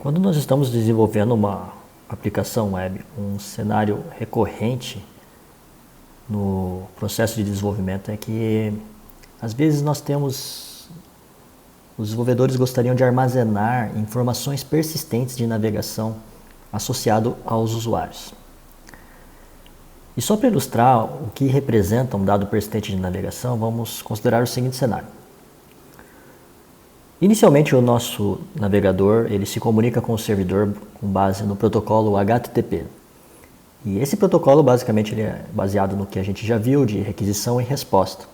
Quando nós estamos desenvolvendo uma aplicação web, um cenário recorrente no processo de desenvolvimento é que às vezes os desenvolvedores gostariam de armazenar informações persistentes de navegação associado aos usuários. E só para ilustrar o que representa um dado persistente de navegação, vamos considerar o seguinte cenário. Inicialmente, o nosso navegador ele se comunica com o servidor com base no protocolo HTTP. E esse protocolo, basicamente, ele é baseado no que a gente já viu de requisição e resposta.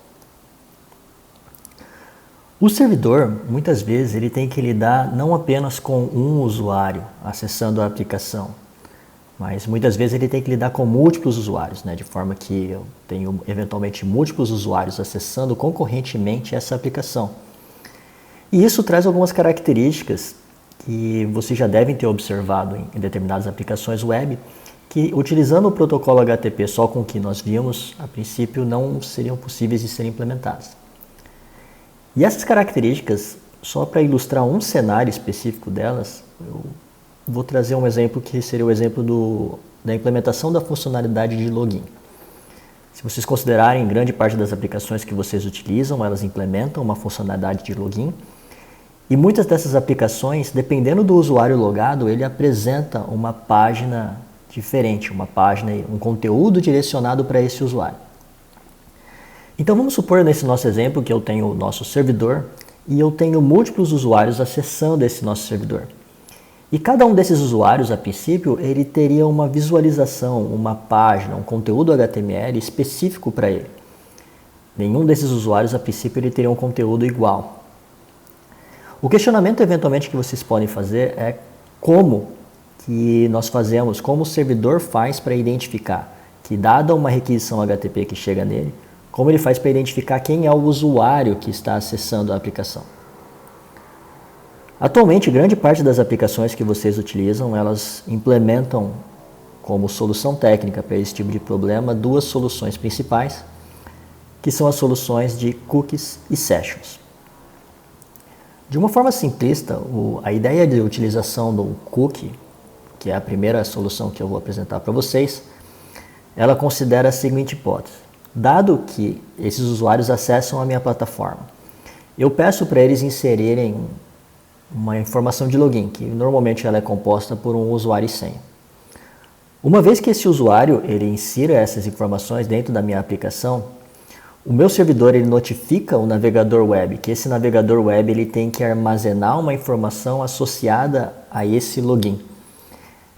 O servidor, muitas vezes, ele tem que lidar não apenas com um usuário acessando a aplicação, mas muitas vezes ele tem que lidar com múltiplos usuários, de forma que eu tenho, eventualmente, múltiplos usuários acessando concorrentemente essa aplicação. E isso traz algumas características que vocês já devem ter observado em determinadas aplicações web, que utilizando o protocolo HTTP só com o que nós vimos, a princípio não seriam possíveis de serem implementadas. E essas características, só para ilustrar um cenário específico delas, eu vou trazer um exemplo que seria o exemplo da implementação da funcionalidade de login. Se vocês considerarem, grande parte das aplicações que vocês utilizam, elas implementam uma funcionalidade de login. E muitas dessas aplicações, dependendo do usuário logado, ele apresenta uma página diferente, um conteúdo direcionado para esse usuário. Então vamos supor nesse nosso exemplo que eu tenho o nosso servidor e eu tenho múltiplos usuários acessando esse nosso servidor. E cada um desses usuários, a princípio, ele teria uma visualização, uma página, um conteúdo HTML específico para ele. Nenhum desses usuários, a princípio, ele teria um conteúdo igual. O questionamento, eventualmente, que vocês podem fazer é como o servidor faz para identificar que, dada uma requisição HTTP que chega nele, como ele faz para identificar quem é o usuário que está acessando a aplicação. Atualmente, grande parte das aplicações que vocês utilizam, elas implementam como solução técnica para esse tipo de problema duas soluções principais, que são as soluções de cookies e sessions. De uma forma simplista, a ideia de utilização do cookie, que é a primeira solução que eu vou apresentar para vocês, ela considera a seguinte hipótese. Dado que esses usuários acessam a minha plataforma, eu peço para eles inserirem uma informação de login, que normalmente ela é composta por um usuário e senha. Uma vez que esse usuário ele insira essas informações dentro da minha aplicação, o meu servidor ele notifica o navegador web que esse navegador web ele tem que armazenar uma informação associada a esse login.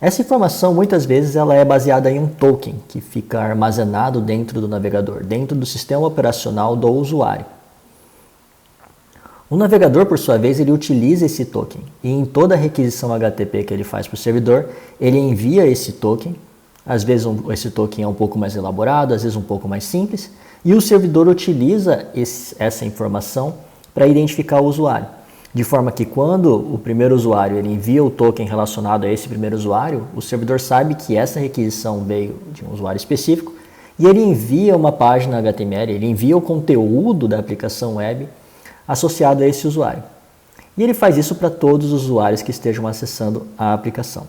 Essa informação muitas vezes ela é baseada em um token que fica armazenado dentro do navegador, dentro do sistema operacional do usuário. O navegador, por sua vez, ele utiliza esse token e em toda requisição HTTP que ele faz para o servidor, ele envia esse token. Às vezes esse token é um pouco mais elaborado, às vezes um pouco mais simples, e o servidor utiliza essa informação para identificar o usuário. De forma que quando o primeiro usuário ele envia o token relacionado a esse primeiro usuário, o servidor sabe que essa requisição veio de um usuário específico e ele envia uma página HTML, ele envia o conteúdo da aplicação web associado a esse usuário. E ele faz isso para todos os usuários que estejam acessando a aplicação.